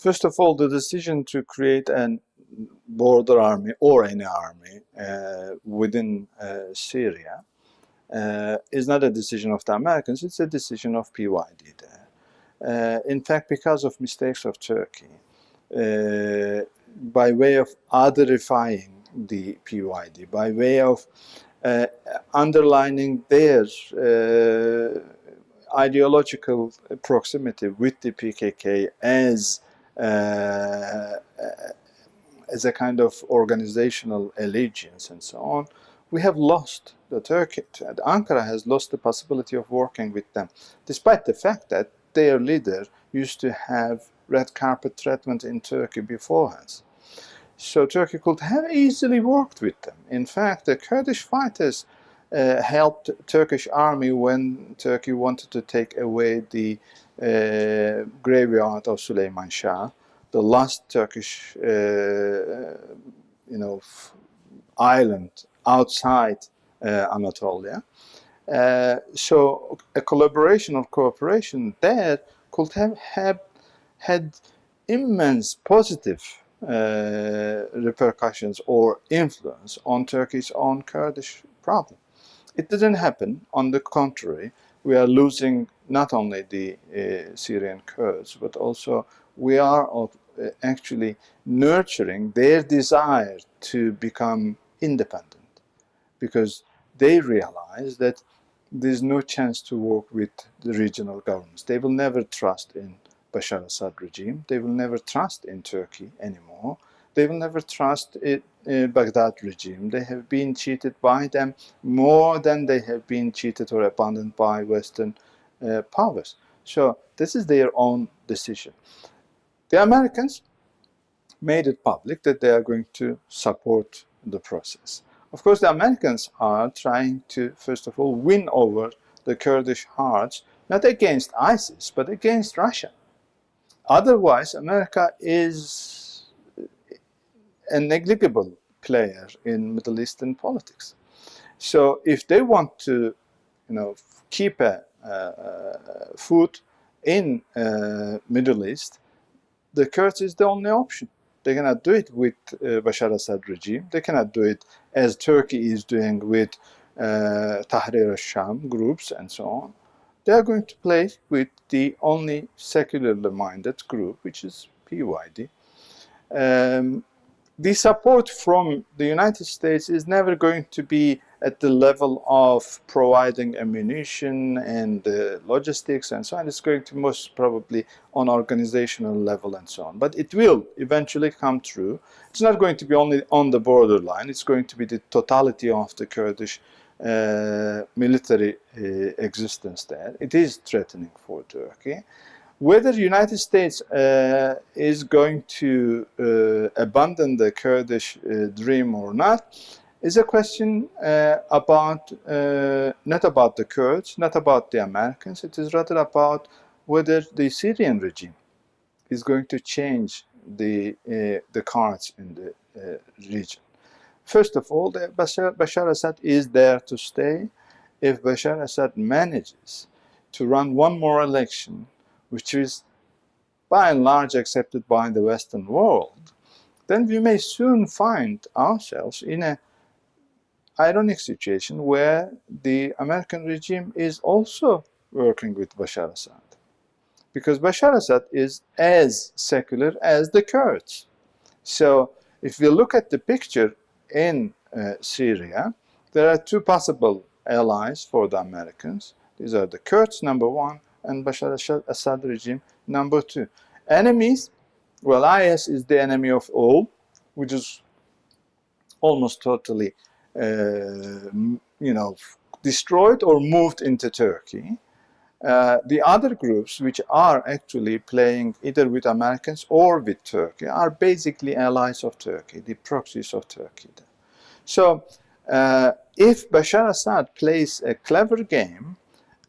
First of all, the decision to create a border army or any army within Syria is not a decision of the Americans, it's a decision of PYD there. In fact, because of mistakes of Turkey, by way of otherifying the PYD, by way of underlining their ideological proximity with the PKK as a kind of organizational allegiance and so on, we have lost Ankara has lost the possibility of working with them, despite the fact that their leader used to have red carpet treatment in Turkey beforehand. So Turkey could have easily worked with them. In fact, the Kurdish fighters helped Turkish army when Turkey wanted to take away the graveyard of Süleyman Shah, the last Turkish island outside Anatolia. So a collaboration or cooperation there could have had immense positive repercussions or influence on Turkey's own Kurdish problem. It didn't happen. On the contrary, we are losing not only the Syrian Kurds, but also we are actually nurturing their desire to become independent, because they realize that there's no chance to work with the regional governments. They will never trust in Bashar al-Assad regime. They will never trust in Turkey anymore. They will never trust in Baghdad regime. They have been cheated by them more than they have been cheated or abandoned by Western powers. So this is their own decision. The Americans made it public that they are going to support the process. Of course, the Americans are trying to, first of all, win over the Kurdish hearts, not against ISIS, but against Russia. Otherwise, America is a negligible player in Middle Eastern politics. So if they want to, keep a foot in Middle East, the Kurds is the only option. They cannot do it with Bashar al-Assad regime. They cannot do it as Turkey is doing with Tahrir al-Sham groups and so on. They are going to play with the only secularly minded group, which is PYD. The support from the United States is never going to be at the level of providing ammunition and logistics and so on. It's going to most probably on organizational level and so on. But it will eventually come true. It's not going to be only on the borderline. It's going to be the totality of the Kurdish military existence there. It is threatening for Turkey. Whether the United States is going to abandon the Kurdish dream or not is a question about not about the Kurds, not about the Americans. It is rather about whether the Syrian regime is going to change the cards in the region. First of all, Bashar Assad is there to stay. If Bashar Assad manages to run one more election, which is by and large accepted by the Western world, then we may soon find ourselves in an ironic situation where the American regime is also working with Bashar Assad. Because Bashar Assad is as secular as the Kurds. So if we look at the picture in Syria, there are two possible allies for the Americans. These are the Kurds, number one, and Bashar al-Assad regime, number two. Enemies, well, IS is the enemy of all, which is almost totally, destroyed or moved into Turkey. The other groups, which are actually playing either with Americans or with Turkey, are basically allies of Turkey, the proxies of Turkey. So, if Bashar Assad plays a clever game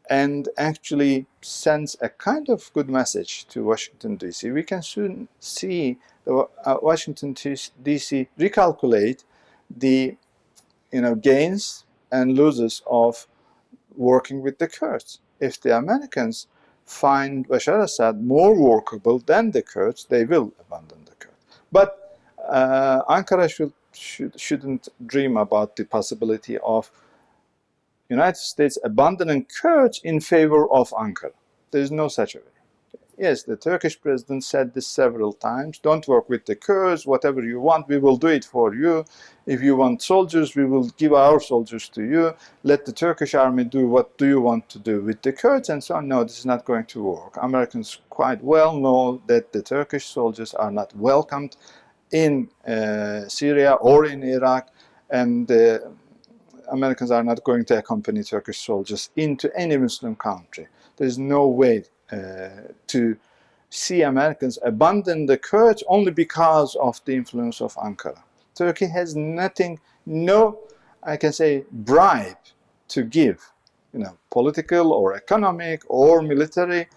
and actually sends a kind of good message to Washington, D.C., we can soon see Washington, D.C. recalculate the gains and losses of working with the Kurds. If the Americans find Bashar Assad more workable than the Kurds, they will abandon the Kurds. But Ankara shouldn't dream about the possibility of United States abandoning Kurds in favor of Ankara. There is no such a way. Yes, the Turkish president said this several times. Don't work with the Kurds. Whatever you want, we will do it for you. If you want soldiers, we will give our soldiers to you. Let the Turkish army do what do you want to do with the Kurds and so on. No, this is not going to work. Americans quite well know that the Turkish soldiers are not welcomed in Syria or in Iraq, and Americans are not going to accompany Turkish soldiers into any Muslim country. There is no way to see Americans abandon the Kurds only because of the influence of Ankara. Turkey has nothing, no, I can say, bribe to give, political or economic or militarily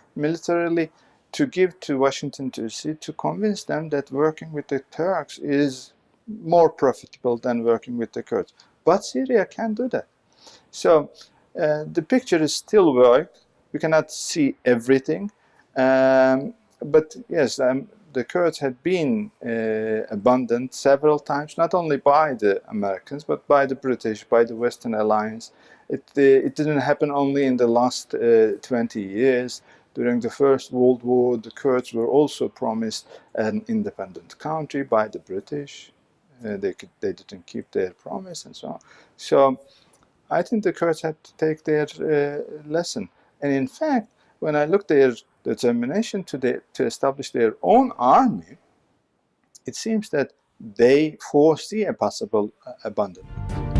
to give to Washington DC to convince them that working with the Turks is more profitable than working with the Kurds. But Syria can't do that. So the picture is still vague. We cannot see everything. But yes, the Kurds had been abandoned several times, not only by the Americans, but by the British, by the Western Alliance. It didn't happen only in the last 20 years. During the First World War, the Kurds were also promised an independent country by the British. They didn't keep their promise and so on. So I think the Kurds had to take their lesson. And in fact, when I look at their determination to establish their own army, it seems that they foresee a possible abandonment.